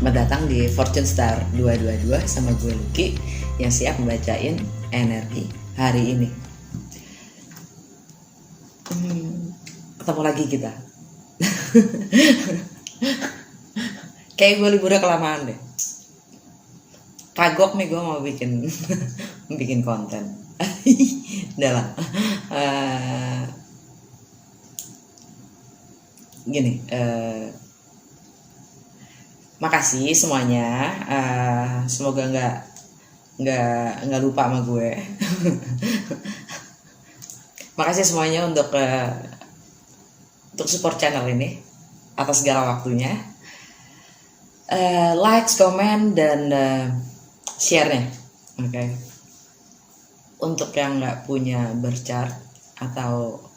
Selamat datang di Fortune Star 222 sama gue Lucky yang siap membacain energi hari ini. Ketemu lagi kita. Kayak gue liburnya kelamaan deh. Kagok nih gue mau bikin konten. Udah lah. Gini. Makasih semuanya. Semoga nggak lupa sama gue. Makasih semuanya untuk support channel ini atas segala waktunya. Likes, komen, dan share-nya. Oke. Untuk yang nggak punya berchart atau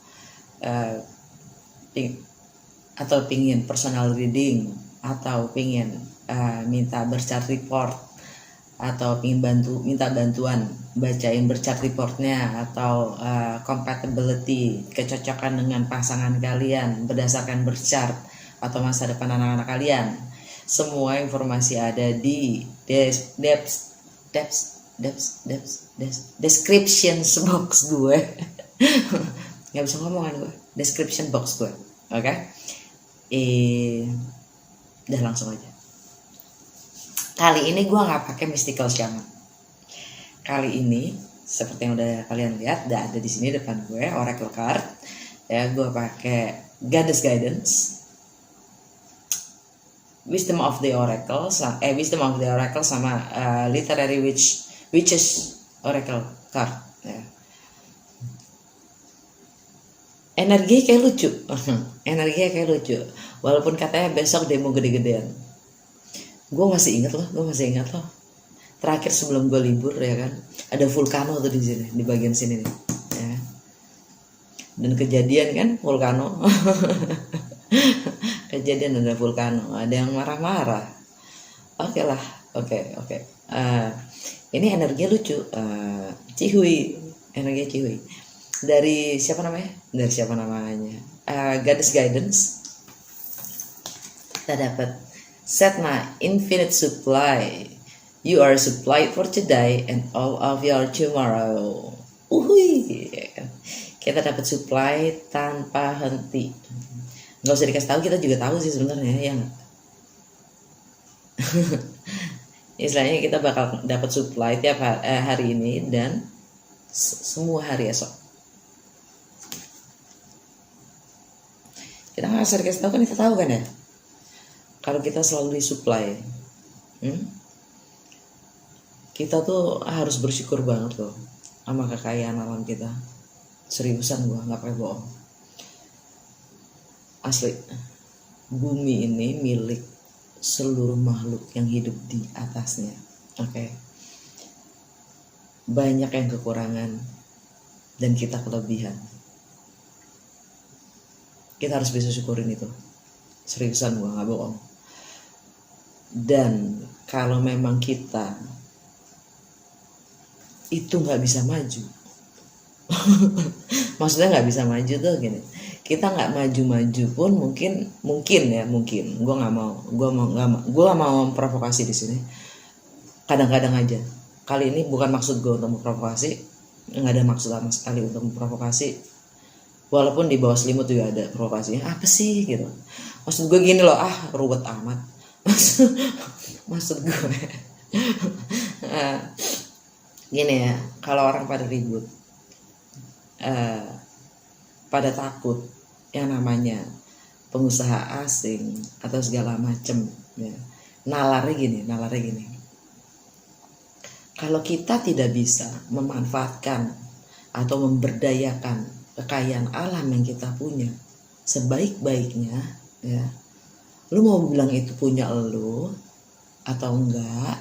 pingin personal reading, atau pingin minta berchart report, atau pingin minta bantuan bacain berchart reportnya, atau compatibility, kecocokan dengan pasangan kalian berdasarkan berchart, atau masa depan anak-anak kalian, semua informasi ada di description box gue. Nggak bisa ngomong kan gue, description box gue. Oke. Udah langsung aja. Kali ini gue nggak pakai mystical shaman. Kali ini seperti yang udah kalian lihat, udah ada di sini depan gue oracle card. Ya, gue pakai goddess guidance, wisdom of the oracle sama literary witches oracle card. Ya. Energinya kayak lucu. Walaupun katanya besok demo gede-gedean. Gue masih ingat loh. Terakhir sebelum gue libur ya kan, ada vulkano tuh di sini, di bagian sini nih. Ya. Dan kejadian kan vulkano. Kejadian ada vulkano, ada yang marah-marah. Oke. Ini energinya lucu. Energinya Cihui. Dari siapa namanya? Goddess Guidance. Kita dapat set my infinite supply. You are supplied for today and all of your tomorrow. Kita dapat supply tanpa henti. Nggak usah dikasih tahu, kita juga tahu sih sebenarnya ya. Istilahnya kita bakal dapat supply tiap hari ini dan semua hari esok. Kita nggak usah dikasih tahu kan, kita tahu kan ya. Kalau kita selalu disupply, kita tuh harus bersyukur banget loh sama kekayaan alam kita. Seriusan gue nggak pakai bohong. Asli, bumi ini milik seluruh makhluk yang hidup di atasnya. Oke. Banyak yang kekurangan dan kita kelebihan. Kita harus bisa syukurin itu. Seriusan gue nggak bohong. Dan kalau memang kita itu nggak bisa maju, maksudnya nggak bisa maju tuh gini, kita nggak maju pun mungkin gue nggak mau memprovokasi di sini. Kadang-kadang aja, kali ini bukan maksud gue untuk memprovokasi, nggak ada maksud sama sekali untuk memprovokasi, walaupun di bawah selimut juga ada provokasinya. Apa sih gitu, maksud gue gini loh, ruwet amat. Maksud gue gini ya, kalau orang pada ribut, pada takut yang namanya pengusaha asing atau segala macem ya. Nalarnya gini, kalau kita tidak bisa memanfaatkan atau memberdayakan kekayaan alam yang kita punya sebaik-baiknya ya, lu mau bilang itu punya lu atau enggak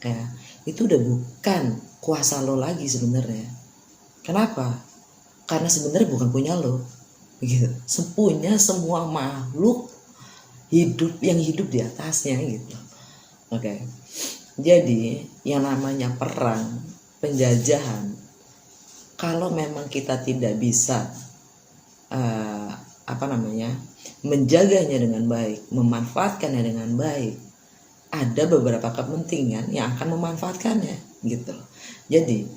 ya, itu udah bukan kuasa lo lagi sebenarnya. Kenapa? Karena sebenarnya bukan punya lo begitu, punya semua makhluk yang hidup di atasnya gitu. Oke. Jadi yang namanya perang, penjajahan, kalau memang kita tidak bisa menjaganya dengan baik, memanfaatkannya dengan baik, ada beberapa kepentingan yang akan memanfaatkannya gitu loh. Jadi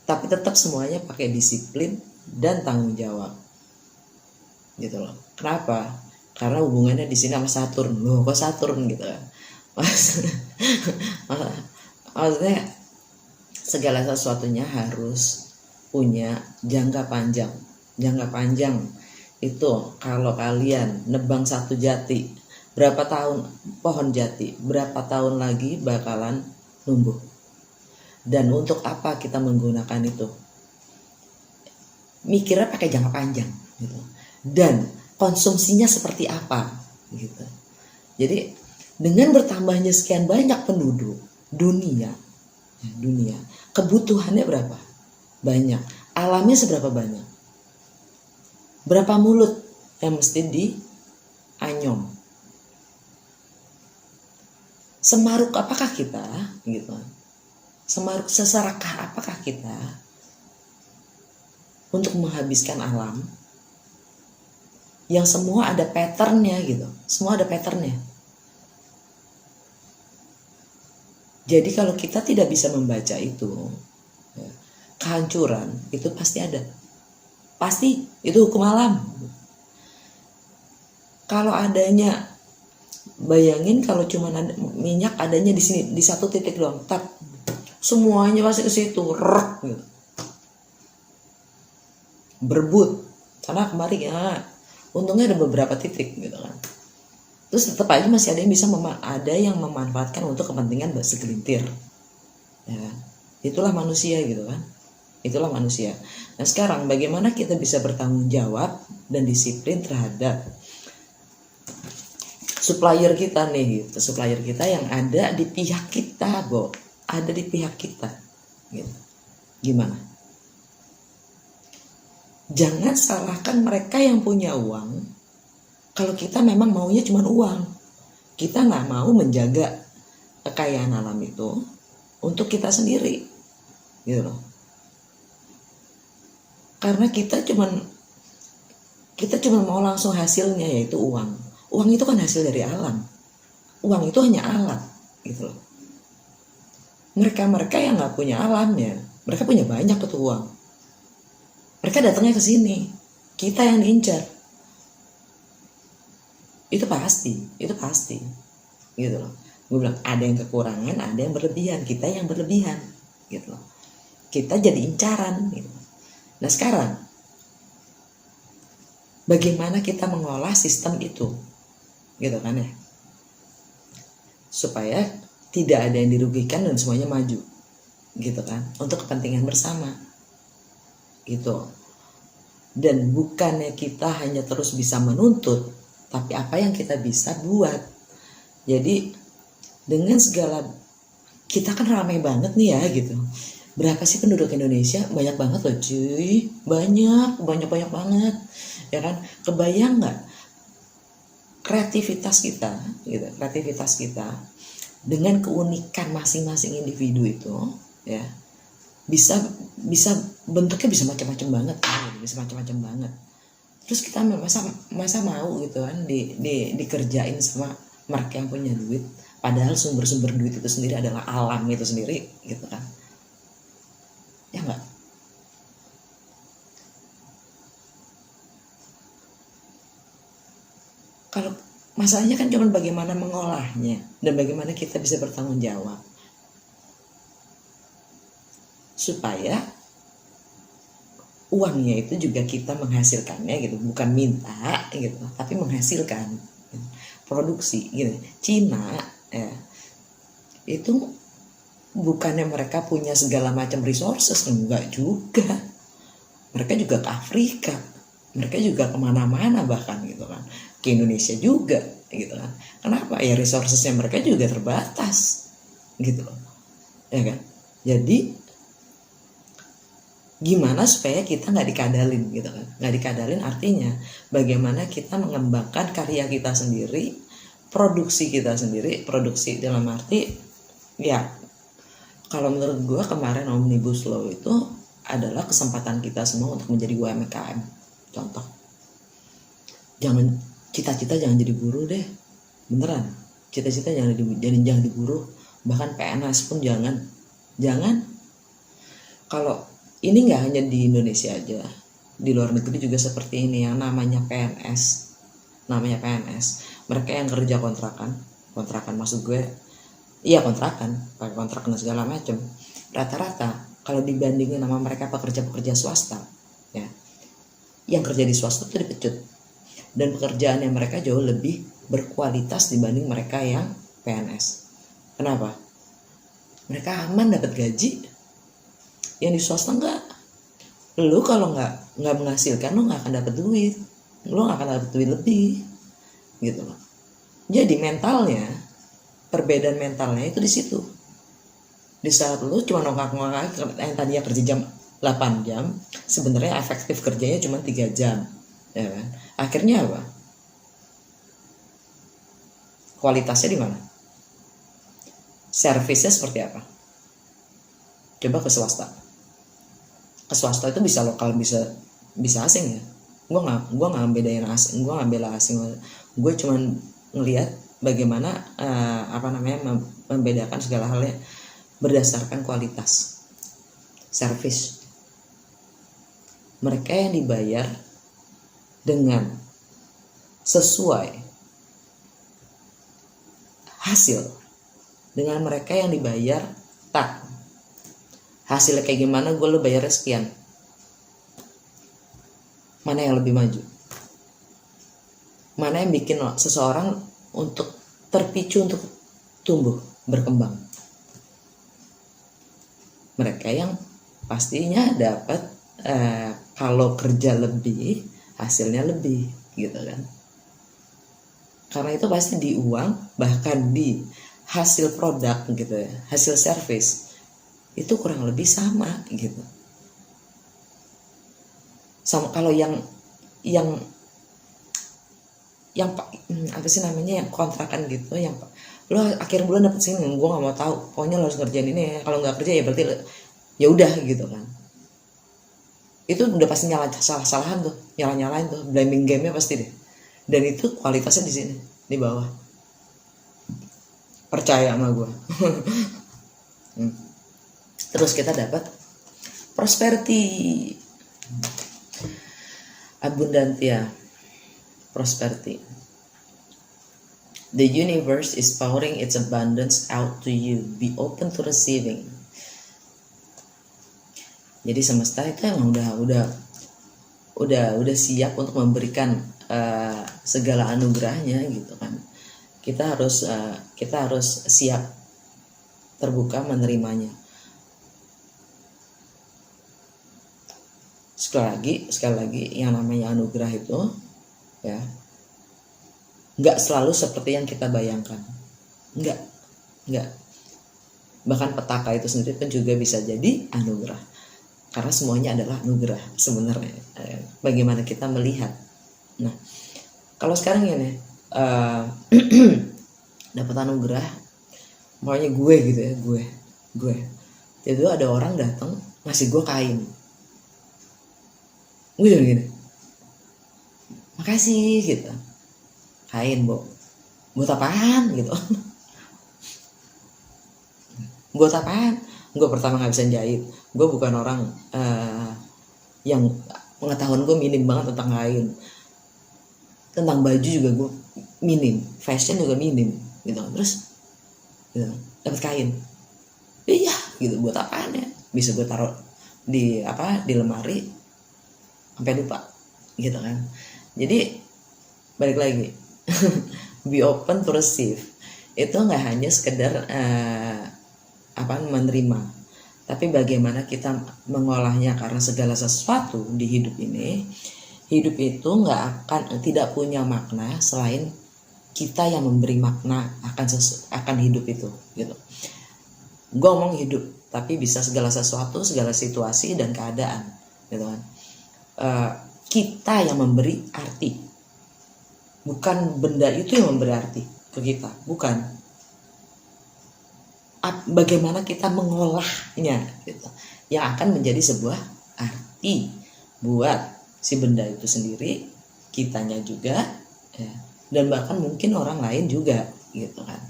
tapi tetap semuanya pakai disiplin dan tanggung jawab gitu loh. Kenapa? Karena hubungannya di sini sama Saturn. Loh, kok Saturn gitu kan? Maksudnya segala sesuatunya harus punya jangka panjang. Jangka panjang itu kalau kalian nebang satu jati, berapa tahun pohon jati, berapa tahun lagi bakalan numbuh. Dan untuk apa kita menggunakan itu? Mikirnya pakai jangka panjang gitu. Dan konsumsinya seperti apa gitu. Jadi dengan bertambahnya sekian banyak penduduk dunia, kebutuhannya berapa? Banyak. Alamnya seberapa banyak? Berapa mulut yang mesti dianyom? Semaruk apakah kita gitu? Seserakah apakah kita untuk menghabiskan alam yang semua ada patternnya gitu, semua ada patternnya. Jadi kalau kita tidak bisa membaca itu, kehancuran itu pasti ada, pasti itu hukum alam. Kalau adanya, bayangin kalau cuma ada minyak adanya di sini di satu titik doang, semuanya pasti ke situ, gitu. Berebut karena kemarin ya untungnya ada beberapa titik gitu kan. Terus tetap aja masih ada yang bisa ada yang memanfaatkan untuk kepentingan segelintir. Ya kan? Itulah manusia gitu kan. Itulah manusia. Nah sekarang bagaimana kita bisa bertanggung jawab dan disiplin terhadap supplier kita nih gitu. Supplier kita yang ada di pihak kita, ada di pihak kita gitu. Gimana? Jangan salahkan mereka yang punya uang. Kalau kita memang maunya cuma uang, kita nggak mau menjaga kekayaan alam itu untuk kita sendiri gitu loh. Karena kita cuma mau langsung hasilnya, yaitu uang. Uang itu kan hasil dari alam. Uang itu hanya alat gitu loh. Mereka yang nggak punya alamnya, mereka punya banyak tuh uang. Mereka datangnya ke sini, kita yang diincar. Itu pasti gitu loh. Gue bilang ada yang kekurangan, ada yang berlebihan, kita yang berlebihan gitu loh. Kita jadi incaran gitu. Nah sekarang bagaimana kita mengolah sistem itu gitu kan ya, supaya tidak ada yang dirugikan dan semuanya maju gitu kan, untuk kepentingan bersama gitu. Dan bukannya kita hanya terus bisa menuntut, tapi apa yang kita bisa buat. Jadi dengan segala, kita kan ramai banget nih ya gitu. Berapa sih penduduk Indonesia? Banyak banget loh cuy. Banyak banget. Ya kan? Kebayang gak kreativitas kita gitu. Kreativitas kita dengan keunikan masing-masing individu itu ya, bisa bentuknya bisa macam-macam banget, bisa macam-macam banget. Terus kita masa mau gitu kan dikerjain sama mereka yang punya duit, padahal sumber duit itu sendiri adalah alam itu sendiri gitu kan. Ya enggak? Kalau masalahnya kan cuma bagaimana mengolahnya dan bagaimana kita bisa bertanggung jawab supaya uangnya itu juga kita menghasilkannya gitu, bukan minta gitu, tapi menghasilkan produksi gitu. Cina ya, itu bukannya mereka punya segala macam resources, enggak juga. Mereka juga ke Afrika, mereka juga kemana-mana bahkan gitu kan, ke Indonesia juga gitu kan. Kenapa? Ya resourcesnya mereka juga terbatas gitu loh, ya kan. Jadi gimana supaya kita nggak dikadalin gitu kan. Nggak dikadalin artinya bagaimana kita mengembangkan karya kita sendiri, produksi kita sendiri. Produksi dalam arti ya, kalau menurut gue kemarin Omnibus Law itu adalah kesempatan kita semua untuk menjadi UMKM. Contoh, cita-cita jangan jadi buruh deh, beneran. Cita-cita jangan diburu, bahkan PNS pun jangan. Kalau ini nggak hanya di Indonesia aja, di luar negeri juga seperti ini yang namanya PNS. Mereka yang kerja kontrakan maksud gue, iya kontrakan, pakai kontrakan segala macam. Rata-rata kalau dibandingin sama mereka pekerja swasta, ya, yang kerja di swasta itu dipecut, dan pekerjaan yang mereka jauh lebih berkualitas dibanding mereka yang PNS. Kenapa? Mereka aman dapat gaji, yang di swasta enggak. Lu kalau nggak menghasilkan, lu nggak akan dapat duit, lu nggak akan dapat duit lebih, gitu loh. Jadi perbedaan mentalnya itu di situ. Di saat lu cuma nongkrong yang tadinya kerja jam 8 jam, sebenarnya efektif kerjanya cuma 3 jam, ya kan? Akhirnya apa? Kualitasnya di mana? Servisnya seperti apa? Coba ke swasta itu bisa lokal, bisa asing ya. Gue nggak bedain asing, gue nggak bela asing. Gue cuman ngelihat bagaimana membedakan segala halnya berdasarkan kualitas servis. Mereka yang dibayar dengan sesuai hasil dengan mereka yang dibayar tak. Hasilnya kayak gimana, gue lo bayarnya sekian. Mana yang lebih maju? Mana yang bikin seseorang untuk terpicu untuk tumbuh, berkembang? Mereka yang pastinya dapat kalau kerja lebih, hasilnya lebih, gitu kan? Karena itu pasti di uang, bahkan di hasil produk gitu ya, hasil service itu kurang lebih sama gitu. Sama kalau yang apa sih namanya, yang kontrakan gitu, yang lo akhir bulan dapat sini, gue nggak mau tahu, pokoknya lo harus ngerjain ini ya. Kalau nggak kerja ya berarti ya udah gitu kan. Itu udah pasti salah-salahan tuh, nyalain tuh, blaming game-nya pasti deh. Dan itu kualitasnya di sini, di bawah. Percaya sama gue. Terus kita dapat prosperity, abundantia, prosperity. The universe is pouring its abundance out to you. Be open to receiving. Jadi semesta itu emang udah siap untuk memberikan segala anugerahnya gitu kan. Kita harus siap terbuka menerimanya. Sekali lagi yang namanya anugerah itu ya nggak selalu seperti yang kita bayangkan, nggak. Bahkan petaka itu sendiri pun juga bisa jadi anugerah, karena semuanya adalah anugerah sebenarnya. Bagaimana kita melihat. Nah, kalau sekarang ini dapat anugerah, makanya gue gitu ya, gue itu ada orang datang ngasih gue kain, gue jadi gini, makasih gitu, kain buat apaan gitu. Buat apaan? Gue pertama nggak bisa jahit, gue bukan orang yang pengetahuan gue minim banget tentang kain, tentang baju juga gue minim, fashion juga minim gitu. Terus gitu, dapat kain, iya gitu, buat apaan ya? Bisa gue taruh di lemari sampai lupa gitu kan. Jadi balik lagi, be open to receive itu nggak hanya sekedar menerima, tapi bagaimana kita mengolahnya. Karena segala sesuatu di hidup itu tidak punya makna selain kita yang memberi makna akan hidup itu gitu. Gue ngomong hidup, tapi bisa segala sesuatu, segala situasi dan keadaan gitu kan. Kita yang memberi arti, bukan benda itu yang memberi arti ke kita, bukan. Bagaimana kita mengolahnya gitu, yang akan menjadi sebuah arti buat si benda itu sendiri, kitanya juga ya, dan bahkan mungkin orang lain juga gitu kan.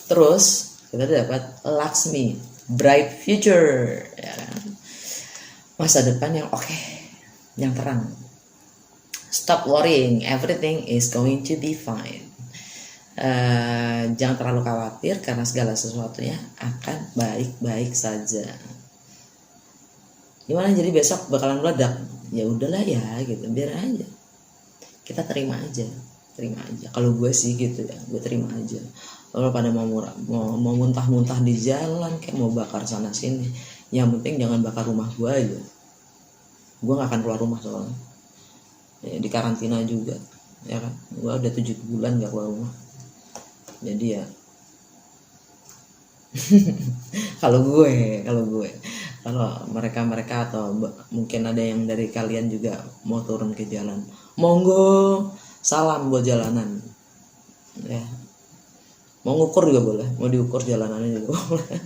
Terus kita dapat Laksmi, bright future, ya kan? Masa depan yang oke, yang terang. Stop worrying, everything is going to be fine. Jangan terlalu khawatir karena segala sesuatunya akan baik-baik saja. Gimana jadi besok bakalan meledak? Ya udahlah ya gitu, biar aja. Kita terima aja. Kalau gue sih gitu ya, gue terima aja. Kalau pada mau muntah-muntah di jalan, kayak mau bakar sana sini, yang penting jangan bakar rumah gue aja. Gue nggak akan keluar rumah soalnya. Ya, di karantina juga, ya kan. Gue udah 7 bulan nggak keluar rumah. Jadi ya, kalau mereka atau mungkin ada yang dari kalian juga mau turun ke jalan, monggo, salam buat jalanan ya. Mau ngukur juga boleh, mau diukur jalanannya juga boleh.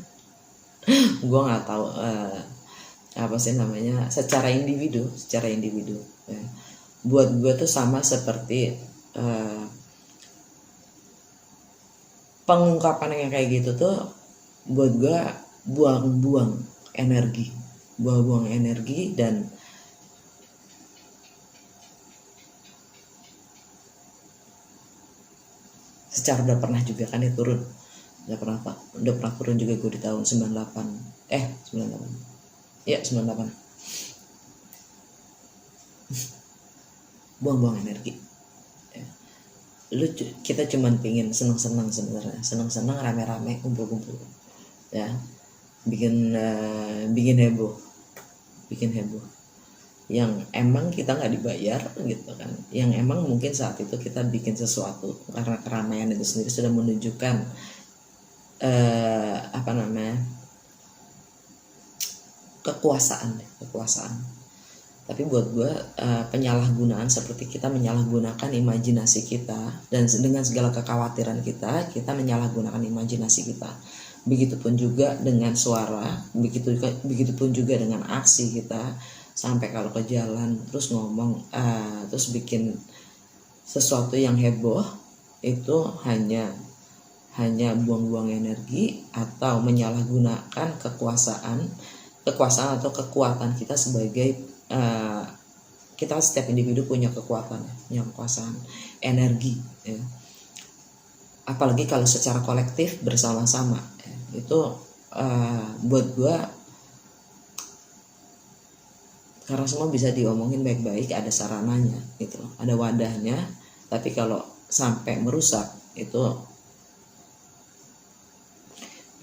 Gue nggak tahu apa sih namanya, secara individu ya. Buat gue tuh sama seperti pengungkapan yang kayak gitu tuh buat gue buang-buang energi dan secara udah pernah juga kan dia turun, udah pernah turun juga gue di tahun 98 buang-buang energi ya. Kita cuman pingin seneng-seneng sebenarnya, seneng-seneng, rame-rame, kumpul-kumpul ya, bikin heboh yang emang kita nggak dibayar gitu kan, yang emang mungkin saat itu kita bikin sesuatu karena keramaian itu sendiri sudah menunjukkan kekuasaan. Tapi buat gue penyalahgunaan seperti kita menyalahgunakan imajinasi kita, dan dengan segala kekhawatiran kita menyalahgunakan imajinasi kita. Begitupun juga dengan suara, begitupun juga dengan aksi kita. Sampai kalau ke jalan terus ngomong terus bikin sesuatu yang heboh, itu hanya buang-buang energi atau menyalahgunakan kekuasaan atau kekuatan kita sebagai kita setiap individu punya kekuasaan energi ya. Apalagi kalau secara kolektif bersama-sama ya. Itu buat gua, karena semua bisa diomongin baik-baik, ada sarananya gitu, ada wadahnya. Tapi kalau sampai merusak itu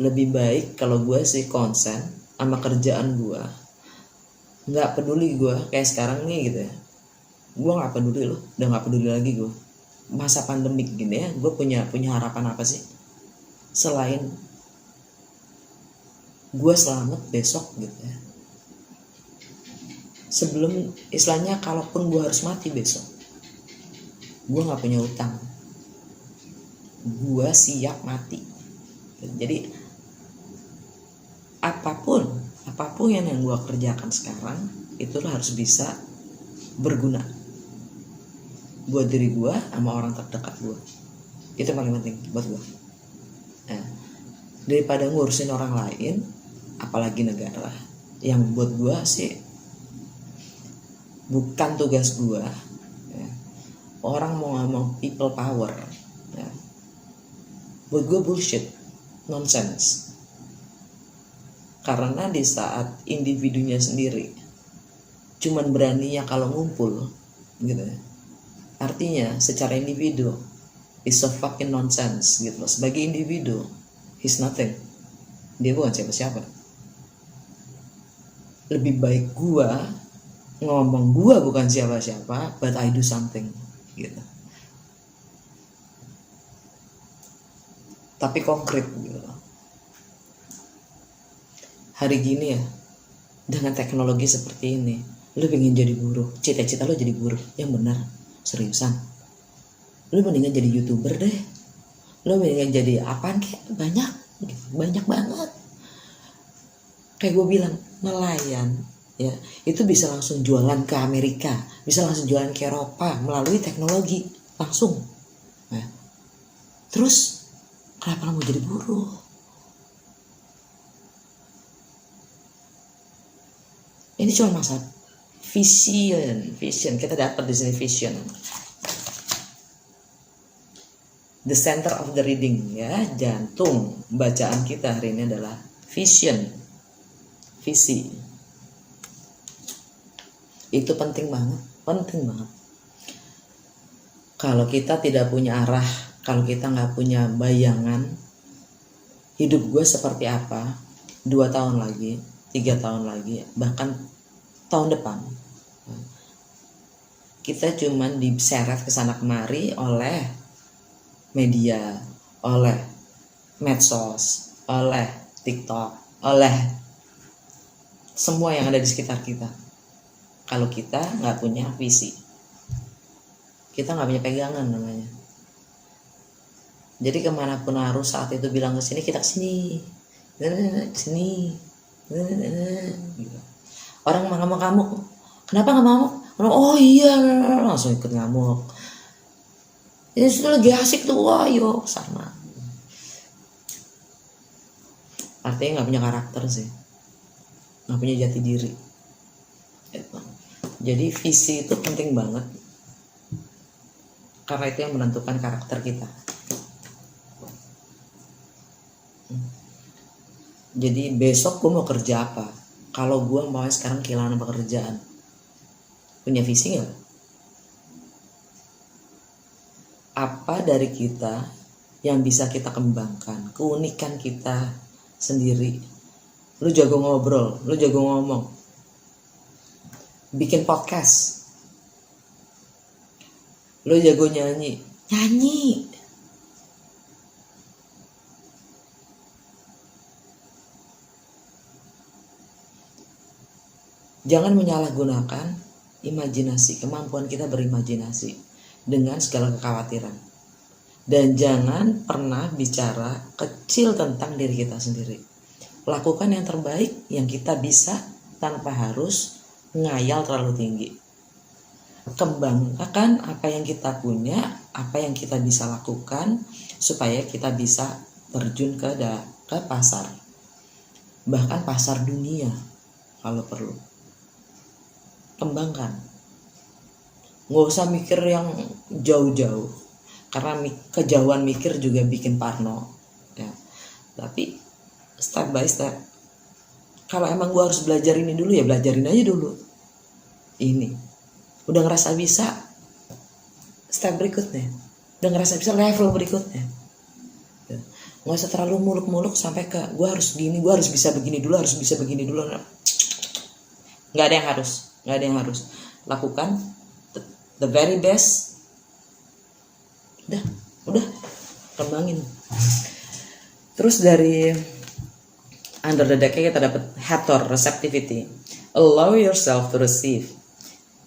lebih baik kalau gue sih konsen sama kerjaan gue, nggak peduli gue kayak sekarang nih gitu ya. Gue nggak peduli loh, udah nggak peduli lagi gue. Masa pandemik gini ya, gue punya harapan apa sih selain gue selamat besok gitu ya. Sebelum istilahnya kalaupun gue harus mati besok, gue nggak punya utang, gue siap mati. Jadi apapun yang gue kerjakan sekarang itu harus bisa berguna buat diri gue sama orang terdekat gue. Itu paling penting buat gue. Nah, daripada ngurusin orang lain, apalagi negara, yang buat gue sih bukan tugas gue ya. Orang mau ngomong people power ya, buat gue bullshit, nonsense. Karena di saat individunya sendiri cuman beraninya kalau ngumpul gitu ya, artinya secara individu is so fucking nonsense gitu loh. Sebagai individu he's nothing, dia bukan siapa-siapa. Lebih baik gua ngomong gua bukan siapa-siapa, but I do something gitu, tapi konkret gitu loh. Hari gini ya, dengan teknologi seperti ini, lu pengen jadi buruh, cita-cita lu jadi buruh yang benar, seriusan, lu mendingan jadi YouTuber deh, lu mendingan jadi apaan kayak, banyak banget. Kayak gue bilang, nelayan ya, itu bisa langsung jualan ke Amerika, bisa langsung jualan ke Eropa melalui teknologi langsung. Nah, Terus kenapa lo mau jadi buruh? Ini cuma masalah vision. Kita dapat di sini vision. The center of the reading, ya, jantung bacaan kita hari ini adalah vision, visi. Itu penting banget. Kalau kita tidak punya arah, kalau kita nggak punya bayangan, hidup gue seperti apa 2 tahun lagi, 3 tahun lagi, bahkan tahun depan, kita cuman diseret kesana kemari oleh media, oleh medsos, oleh TikTok, oleh semua yang ada di sekitar kita. Kalau kita nggak punya visi, kita nggak punya pegangan namanya. Jadi kemanapun arus saat itu bilang kesini, kita kesini, kesini. Orang ngamuk-ngamuk, kenapa ngamuk? Oh iya, langsung ikut ngamuk. Ini sudah lagi asik tuh, ayo sama. Artinya nggak punya karakter sih, nggak punya jati diri. Jadi visi itu penting banget, karena itu yang menentukan karakter kita. Jadi besok gue mau kerja apa? Kalau gue mau sekarang kehilangan pekerjaan, punya visi nggak? Apa dari kita yang bisa kita kembangkan, keunikan kita sendiri. Lu jago ngobrol, lu jago ngomong, bikin podcast, lu jago nyanyi. Jangan menyalahgunakan imajinasi, kemampuan kita berimajinasi dengan segala kekhawatiran. Dan jangan pernah bicara kecil tentang diri kita sendiri. Lakukan yang terbaik yang kita bisa tanpa harus ngayal terlalu tinggi. Kembangkan apa yang kita punya, apa yang kita bisa lakukan supaya kita bisa terjun ke pasar. Bahkan pasar dunia kalau perlu. Kembangkan. Nggak usah mikir yang jauh-jauh, karena kejauhan mikir juga bikin parno ya. Tapi step by step, kalau emang gue harus belajar ini dulu, ya belajarin aja dulu ini. Udah ngerasa bisa, step berikutnya. Udah ngerasa bisa, level berikutnya ya. Nggak usah terlalu muluk-muluk sampai ke gue harus gini, gue harus bisa begini dulu, harus bisa begini dulu. Nggak ada yang harus. Lakukan the very best. Udah kembangin. Terus dari under the deck kita dapat Hathor, receptivity. Allow yourself to receive.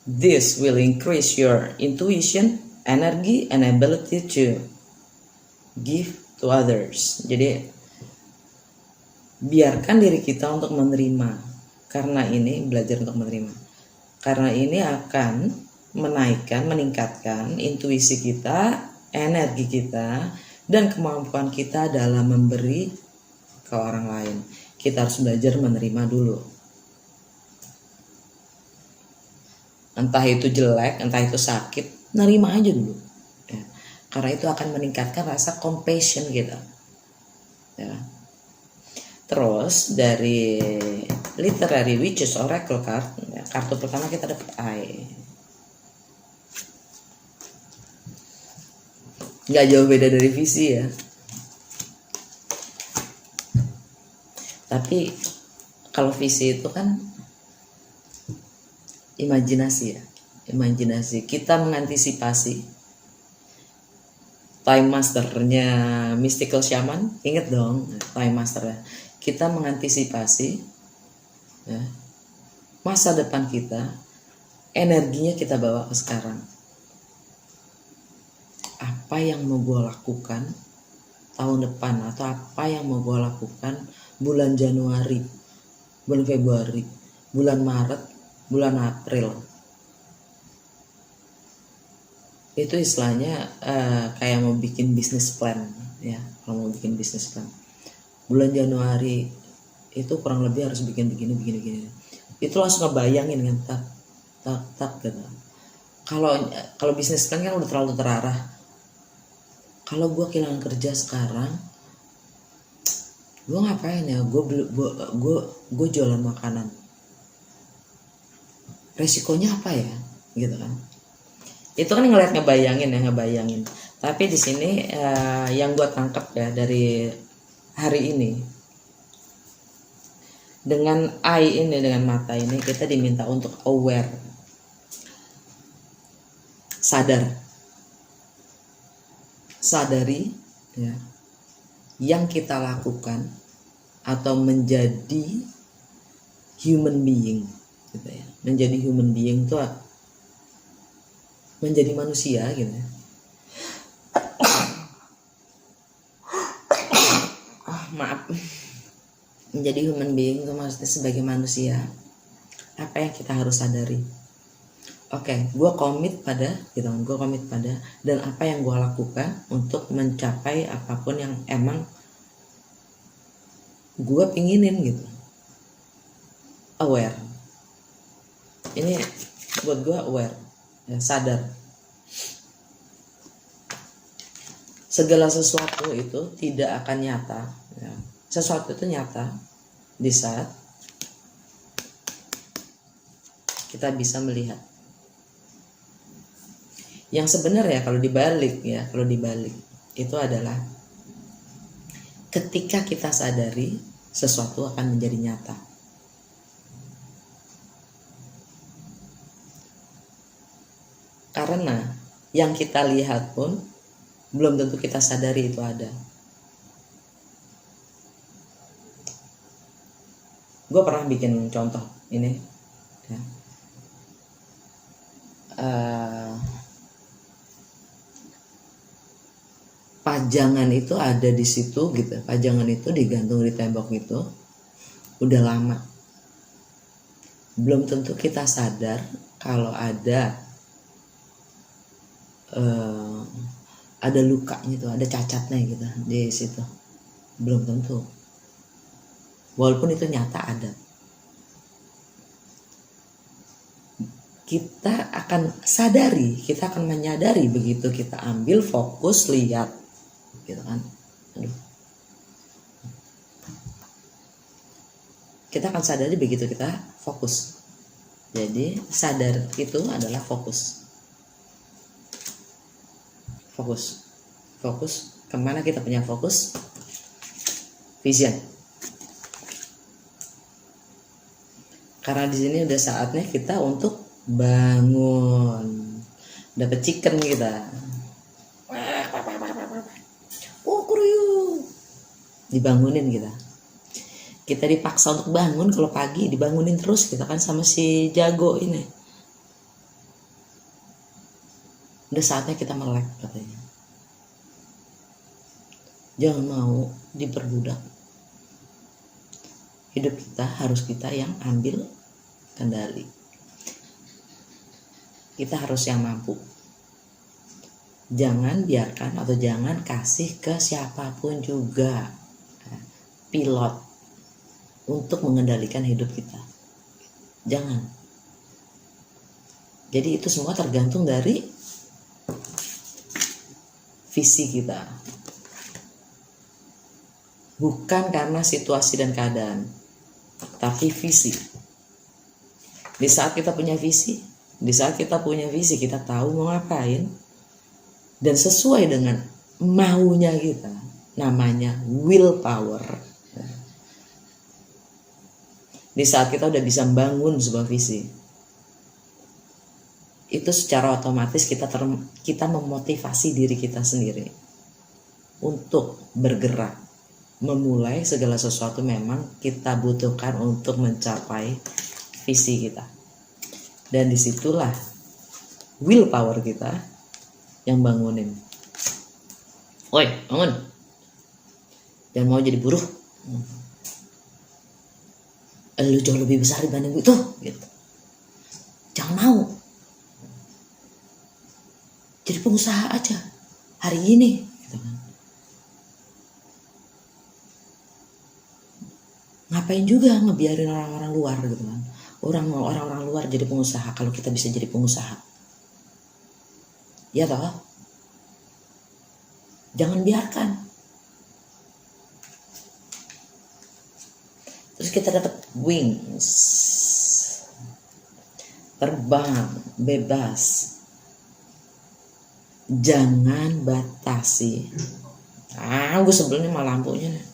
This will increase your intuition, energy, and ability to give to others. Jadi biarkan diri kita untuk menerima. Karena ini belajar untuk menerima. Karena ini akan meningkatkan intuisi kita, energi kita, dan kemampuan kita dalam memberi ke orang lain. Kita harus belajar menerima dulu. Entah itu jelek, entah itu sakit, nerima aja dulu ya. Karena itu akan meningkatkan rasa compassion kita ya. Terus dari Literary Witches Oracle card ya, kartu pertama kita dapat I. Nggak jauh beda dari visi ya. Tapi kalau visi itu kan imajinasi ya. Imajinasi. Kita mengantisipasi. Time Masternya Mystical Shaman, inget dong Time Masternya. Kita mengantisipasi ya, masa depan kita, energinya kita bawa ke sekarang. Apa yang mau gue lakukan tahun depan, atau apa yang mau gue lakukan bulan Januari, bulan Februari, bulan Maret, bulan April. Itu istilahnya kayak mau bikin bisnis plan ya. Kalau mau bikin bisnis plan, bulan Januari itu kurang lebih harus bikin begini. Itu langsung ngebayangin kan, tak gitu. Kalau bisnis plan kan udah terlalu terarah. Kalau gue kehilangan kerja sekarang, gue ngapain ya? Gue jualan makanan. Resikonya apa ya? Gitu kan? Itu kan ngebayangin. Tapi di sini yang gue tangkap ya dari hari ini, dengan eye ini, dengan mata ini, kita diminta untuk aware, sadari ya, yang kita lakukan atau menjadi human being gitu ya. Menjadi human being itu menjadi manusia gitu ya. Maaf. Menjadi human being itu maksudnya sebagai manusia, apa yang kita harus sadari? Oke, gue komit pada dan apa yang gue lakukan untuk mencapai apapun yang emang gue pinginin gitu. Aware. Ini buat gue aware, ya, sadar. Segala sesuatu itu tidak akan nyata. Ya. Sesuatu itu nyata di saat kita bisa melihat. Yang sebenarnya kalau dibalik itu adalah ketika kita sadari, sesuatu akan menjadi nyata. Karena yang kita lihat pun belum tentu kita sadari itu ada. Gue pernah bikin contoh ini ya. Pajangan itu ada di situ gitu. Pajangan itu digantung di tembok itu udah lama. Belum tentu kita sadar kalau ada lukanya tuh, ada cacatnya gitu di situ. Belum tentu. Walaupun itu nyata ada. Kita akan menyadari begitu kita ambil fokus lihat gitu kan. Kita akan sadari begitu kita fokus. Jadi sadar itu adalah fokus. Kemana kita punya fokus? Vision. Karena di sini udah saatnya kita untuk bangun, dapat chicken kita. Dibangunin kita. Kita dipaksa untuk bangun, kalau pagi dibangunin terus kita kan sama si jago ini. Udah saatnya kita melek katanya. Jangan mau diperbudak. Hidup kita harus kita yang ambil kendali. Kita harus yang mampu. Jangan biarkan atau jangan kasih ke siapapun juga pilot untuk mengendalikan hidup kita. Jangan. Jadi itu semua tergantung dari visi kita. Bukan karena situasi dan keadaan, tapi visi. Di saat kita punya visi, kita tahu mau ngapain, dan sesuai dengan maunya kita, namanya willpower. Di saat kita udah bisa membangun sebuah visi, itu secara otomatis kita memotivasi diri kita sendiri untuk bergerak, memulai segala sesuatu memang kita butuhkan untuk mencapai visi kita. Dan disitulah willpower kita yang bangunin. Woi, bangun. Jangan mau jadi buruh. Lu jauh lebih besar dibanding itu gitu. Jangan mau. jadi pengusaha aja hari ini gitu kan. Ngapain juga ngebiarin orang-orang luar gitu kan, orang-orang luar jadi pengusaha kalau kita bisa jadi pengusaha, ya toh? Jangan biarkan. Terus kita dapat wings, terbang bebas, jangan batasi. Gue sebelumnya malah lampunya nih.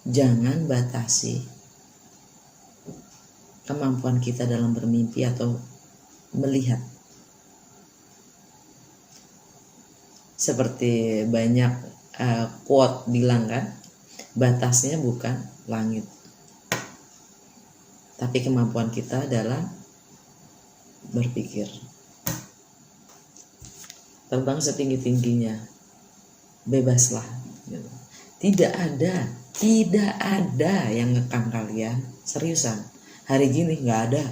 Jangan batasi kemampuan kita dalam bermimpi atau melihat. Seperti banyak quote bilang kan, batasnya bukan langit, tapi kemampuan kita dalam berpikir. Terbang setinggi-tingginya, bebaslah. Tidak ada yang ngekang kalian, seriusan. Hari gini nggak ada.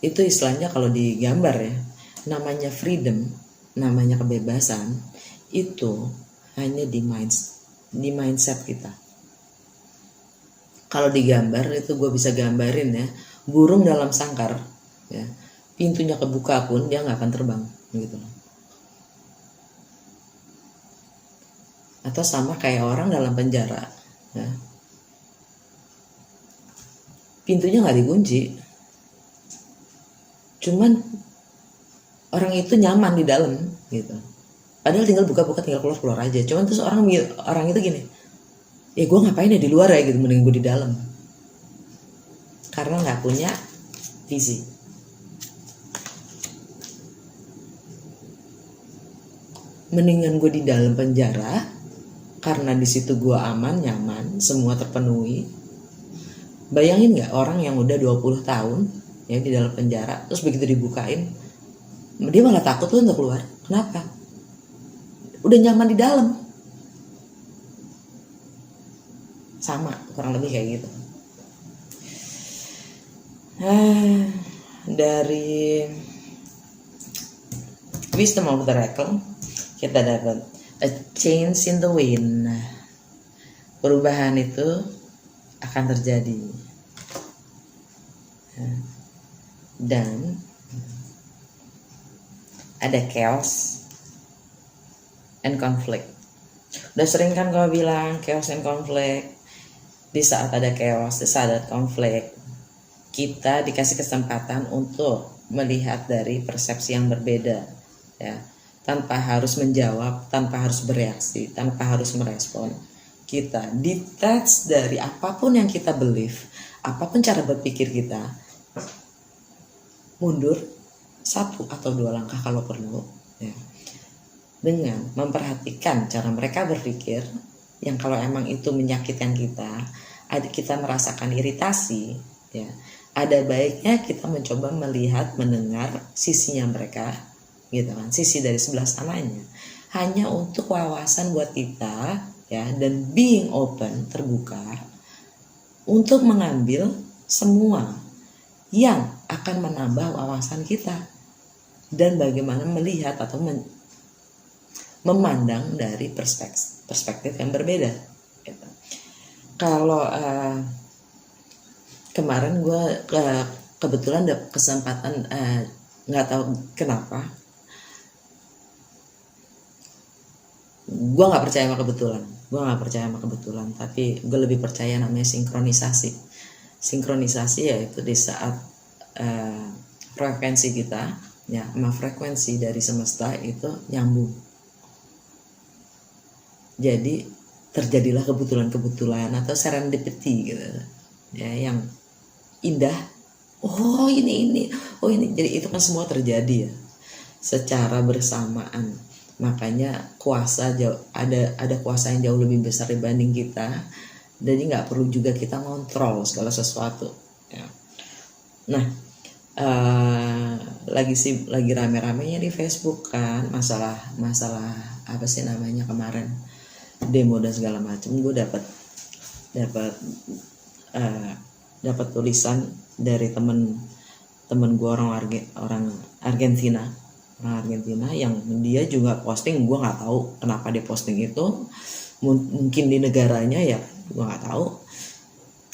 Itu istilahnya kalau digambar ya, namanya freedom, namanya kebebasan, itu hanya di mindset kita. Kalau digambar itu gue bisa gambarin ya, burung dalam sangkar ya, pintunya kebuka pun dia nggak akan terbang gitu. Atau sama kayak orang dalam penjara ya. Pintunya nggak dikunci, cuman orang itu nyaman di dalam gitu. Padahal tinggal buka-buka, tinggal keluar aja. Cuman terus orang itu gini, ya gue ngapain ya di luar ya gitu, mending gue di dalam. Karena nggak punya visi. Mendingan gue di dalam penjara, karena di situ gue aman, nyaman, semua terpenuhi. Bayangin nggak orang yang udah 20 tahun ya di dalam penjara, terus begitu dibukain, dia malah takut loh untuk keluar. Kenapa? Udah nyaman di dalam. Sama, kurang lebih kayak gitu. Dari Wisdom of the Oracle kita dapat a change in the wind. Perubahan itu akan terjadi. Dan ada chaos and conflict. Udah sering kan gue bilang chaos and conflict. Di saat ada chaos, di saat ada konflik, kita dikasih kesempatan untuk melihat dari persepsi yang berbeda ya, tanpa harus menjawab, tanpa harus bereaksi, tanpa harus merespon. Kita detach dari apapun yang kita believe, apapun cara berpikir kita, mundur 1 atau 2 langkah kalau perlu ya, dengan memperhatikan cara mereka berpikir, yang kalau emang itu menyakitkan kita merasakan iritasi ya, ada baiknya kita mencoba melihat, mendengar sisinya mereka gitu kan, sisi dari sebelah sananya, hanya untuk wawasan buat kita ya, dan being open, terbuka untuk mengambil semua yang akan menambah wawasan kita dan bagaimana melihat atau memandang dari perspektif yang berbeda gitu. Kalau kemarin gue kebetulan ada kesempatan, nggak tahu kenapa gue nggak percaya sama kebetulan, tapi gue lebih percaya namanya sinkronisasi yaitu di saat frekuensi kita ya sama frekuensi dari semesta itu nyambung, jadi terjadilah kebetulan atau serendipity gitu ya, yang indah. Ini jadi itu kan semua terjadi ya secara bersamaan. Makanya kuasa ada kuasa yang jauh lebih besar dibanding kita, jadi nggak perlu juga kita ngontrol segala sesuatu ya. Nah lagi rame-ramenya di Facebook kan masalah apa sih namanya kemarin, demo dan segala macam. Gue dapat tulisan dari temen gue orang Argentina orang Argentina yang dia juga posting, gue nggak tahu kenapa dia posting itu, mungkin di negaranya ya, gue nggak tahu.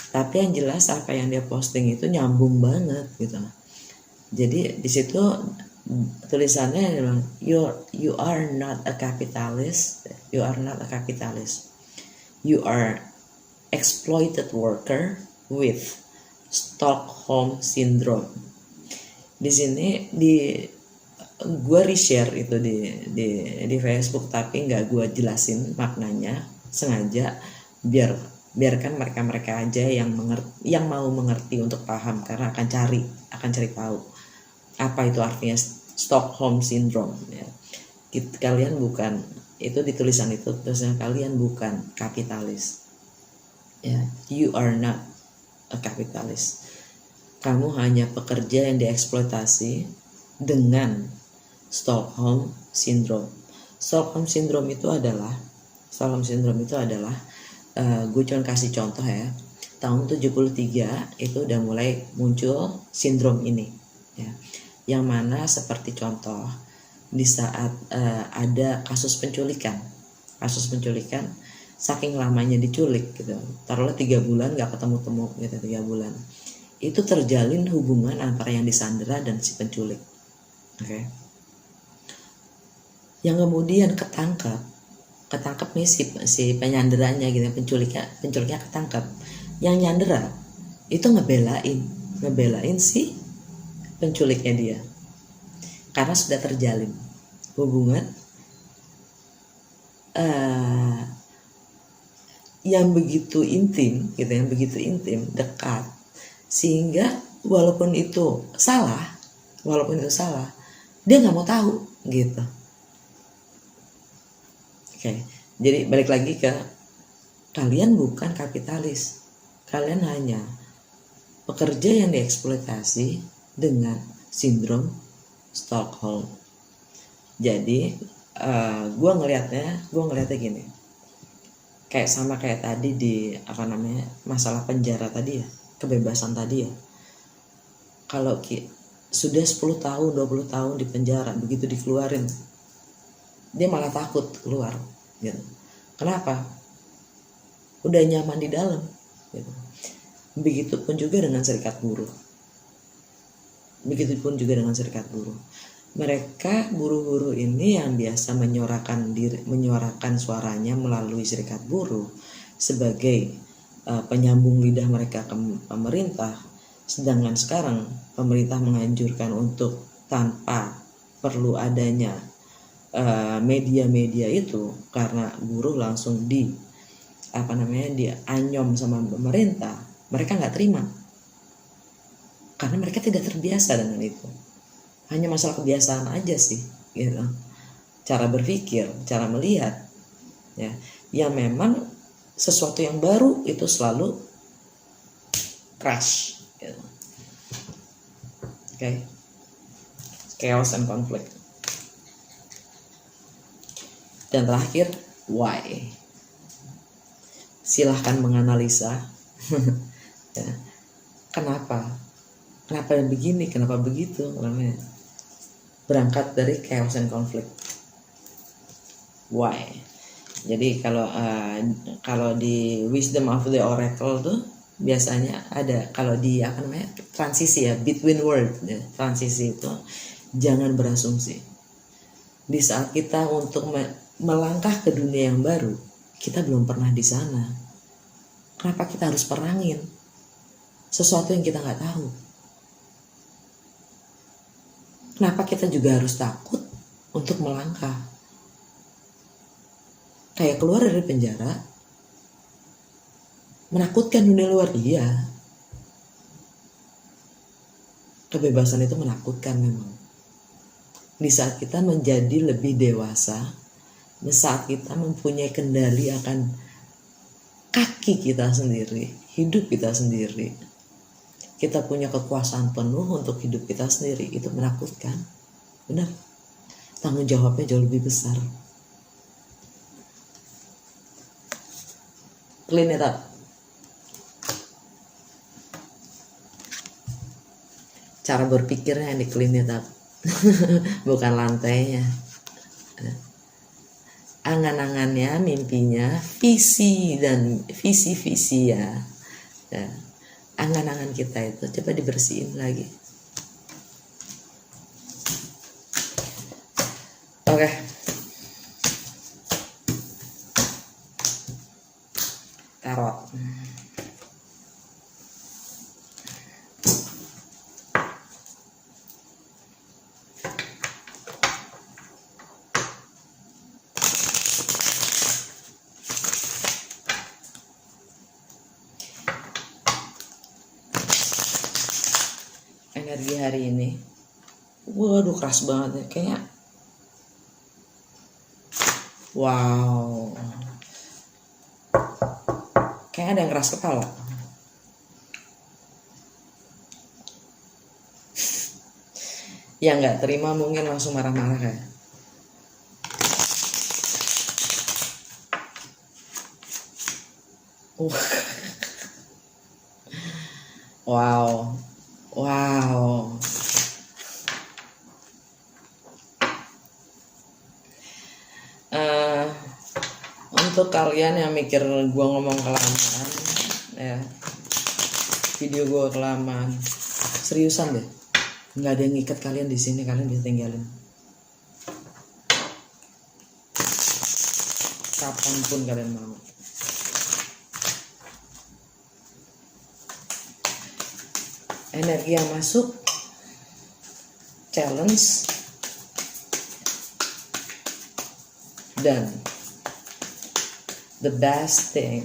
Tapi yang jelas apa yang dia posting itu nyambung banget gitu. Jadi di situ tulisannya bilang, you are not a capitalist, you are not a capitalist, you are exploited worker with Stockholm syndrome. Di sini gue reshare itu di Facebook, tapi nggak gue jelasin maknanya sengaja biarkan mereka aja yang mau mengerti untuk paham, karena akan cari tahu apa itu artinya Stockholm syndrome ya. Kalian bukan, itu di tulisan kalian bukan kapitalis ya, you are not a capitalist, kamu hanya pekerja yang dieksploitasi dengan Stockholm syndrome. Stockholm syndrome itu adalah gue cuma kasih contoh ya. Tahun 73 itu udah mulai muncul sindrom ini ya. Yang mana seperti contoh di saat ada kasus penculikan, saking lamanya diculik gitu, taruhlah 3 bulan gak ketemu gitu, 3 bulan itu terjalin hubungan antara yang disandera dan si penculik. Oke. Yang kemudian ketangkap nih si penyanderanya gitu, penculiknya ketangkap. Yang nyandera itu ngebelain si penculiknya dia, karena sudah terjalin hubungan yang begitu intim gitu, dekat, sehingga walaupun itu salah dia nggak mau tahu gitu. Oke, jadi balik lagi ke kalian bukan kapitalis, kalian hanya pekerja yang dieksploitasi dengan sindrom Stockholm. Jadi gue ngelihatnya gini, kayak tadi di masalah penjara tadi ya, kebebasan tadi ya. Kalau sudah 10 tahun 20 tahun di penjara, begitu dikeluarin dia malah takut keluar gitu. Kenapa? Udah nyaman di dalam gitu. Begitupun juga dengan serikat buruh. Mereka buruh-buruh ini yang biasa menyuarakan suaranya melalui serikat buruh sebagai penyambung lidah mereka ke pemerintah, sedangkan sekarang pemerintah menganjurkan untuk tanpa perlu adanya media-media itu, karena buruh langsung dianyom sama pemerintah. Mereka nggak terima karena mereka tidak terbiasa dengan itu. Hanya masalah kebiasaan aja sih gitu, cara berpikir, cara melihat ya, yang memang sesuatu yang baru itu selalu crash gitu. Oke. Chaos and conflict. Dan terakhir, why? Silahkan menganalisa ya. Kenapa begini, kenapa begitu, namanya berangkat dari chaos and conflict. Why? Jadi kalau di Wisdom of the Oracle tuh biasanya ada, kalau di transisi ya, between word ya, transisi itu jangan berasumsi. Di saat kita untuk melangkah ke dunia yang baru, kita belum pernah di sana. Kenapa kita harus perangin sesuatu yang kita nggak tahu? Kenapa kita juga harus takut untuk melangkah? Kayak keluar dari penjara, menakutkan dunia luar, iya. Kebebasan itu menakutkan memang. Di saat kita menjadi lebih dewasa, di saat kita mempunyai kendali akan kaki kita sendiri, hidup kita sendiri, kita punya kekuasaan penuh untuk hidup kita sendiri, itu menakutkan. Benar, tanggung jawabnya jauh lebih besar. Clean it up. Cara berpikirnya yang di clean it up. bukan lantainya. Angan-angannya, mimpinya, visi ya. Ya. Angan-angan kita itu coba dibersihin lagi. Oke. Tarot. Energi hari ini, waduh keras banget ya, kayaknya. Wow, kayaknya ada yang keras kepala. Yang nggak terima mungkin langsung marah-marah kayak. Wow, wow. Untuk kalian yang mikir gue ngomong kelamaan, ya, video gue kelamaan, seriusan deh, nggak ada yang ngikat kalian di sini, kalian bisa tinggalin kapanpun kalian mau. Energi yang masuk, challenge, dan the best thing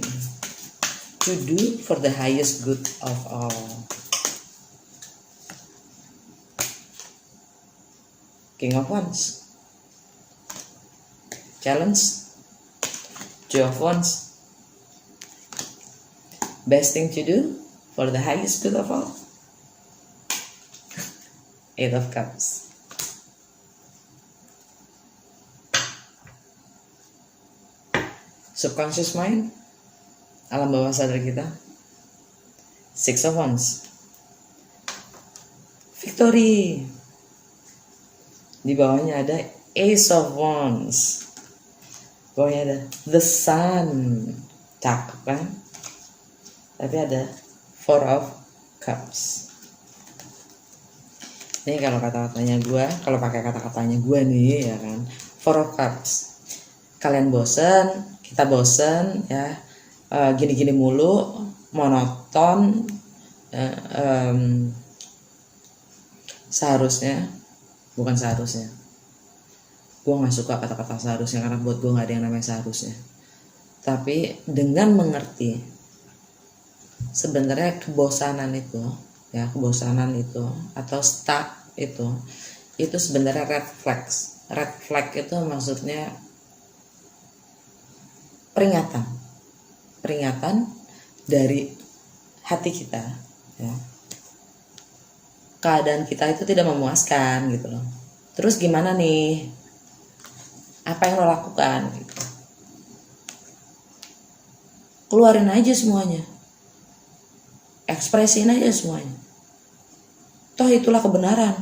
to do for the highest good of all. King of Wands, challenge, Two of Wands, best thing to do for the highest good of all. Eight of Cups. Subconscious mind, alam bawah sadar kita. Six of Wands. Victory. Di bawahnya ada Ace of Wands. Bawahnya ada The Sun. Cakep kan? Tapi ada Four of Cups. Ini kalau kata-katanya gue, kalau pakai kata-katanya gue nih ya kan, Four of Cups. Kalian bosen, kita bosen ya, gini-gini mulu, monoton. Seharusnya, bukan seharusnya. Gue nggak suka kata-kata seharusnya karena buat gue nggak ada yang namanya seharusnya. Tapi dengan mengerti sebenarnya kebosanan itu atau stuck itu sebenarnya red flags. Red flag itu maksudnya peringatan dari hati kita ya. Keadaan kita itu tidak memuaskan gitu loh. Terus gimana nih? Apa yang lo lakukan gitu. Keluarin aja semuanya. Ekspresiin aja semuanya. Toh itulah kebenaran.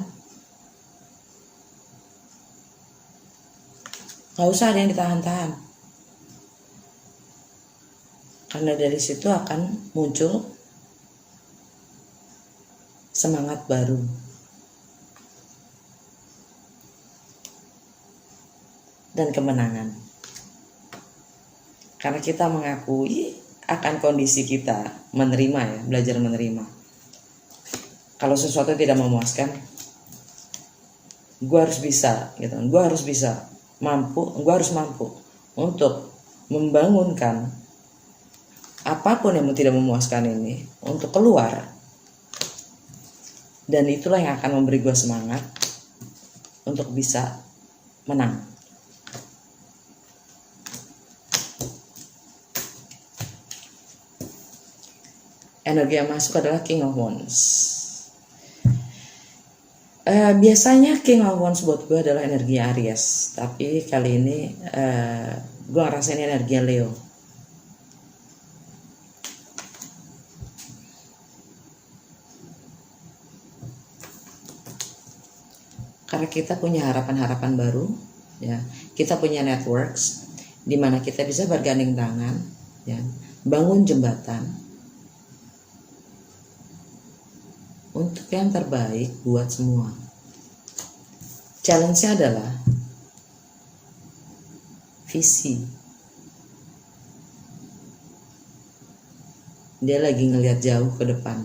Gak usah ada yang ditahan-tahan. Karena dari situ akan muncul semangat baru. Dan kemenangan. Karena kita mengakui akan kondisi kita, menerima ya, belajar menerima. Kalau sesuatu tidak memuaskan, gue harus bisa gitu. Gue harus mampu untuk membangunkan apapun yang tidak memuaskan ini untuk keluar. Dan itulah yang akan memberi gue semangat untuk bisa menang. Energi yang masuk adalah King of Wands. Biasanya King of Wands buat gue adalah energi Aries, tapi kali ini gue ngerasain energi Leo. Karena kita punya harapan-harapan baru, ya. Kita punya networks di mana kita bisa bergandeng tangan, ya, bangun jembatan untuk yang terbaik buat semua. Challenge-nya adalah visi. Dia lagi ngelihat jauh ke depan.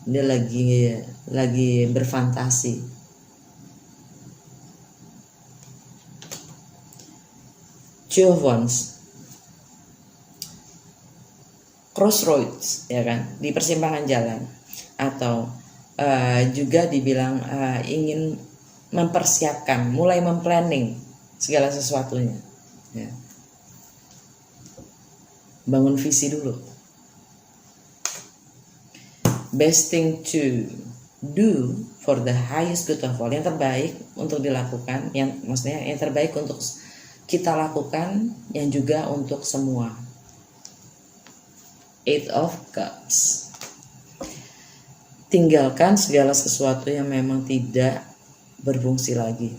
Dia lagi berfantasi. Two of Wands, crossroads, ya kan, di persimpangan jalan, atau juga dibilang ingin mempersiapkan, mulai memplanning segala sesuatunya, ya. Bangun visi dulu. Best thing to do for the highest good of all, yang terbaik untuk dilakukan, yang maksudnya yang terbaik untuk kita lakukan, yang juga untuk semua. Eight of Cups. Tinggalkan segala sesuatu yang memang tidak berfungsi lagi.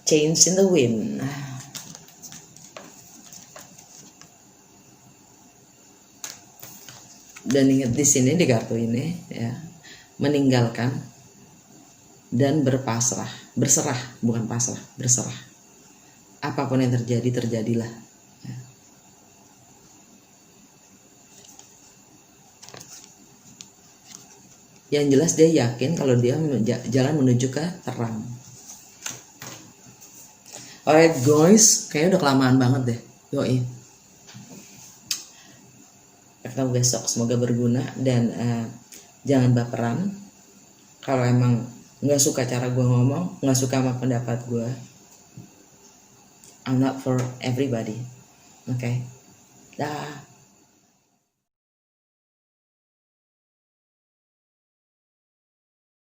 Change in the wind. Dan ingat di sini, di kartu ini, ya, meninggalkan dan berserah, bukan pasrah, berserah. Apapun yang terjadi, terjadilah. Ya. Yang jelas dia yakin kalau dia jalan menuju ke terang. Alright guys, kayaknya udah kelamaan banget deh. Yoi. Ketemu besok, semoga berguna, dan jangan baperan. Kalau emang nggak suka cara gue ngomong, nggak suka sama pendapat gue, I'm not for everybody. Okay, dah.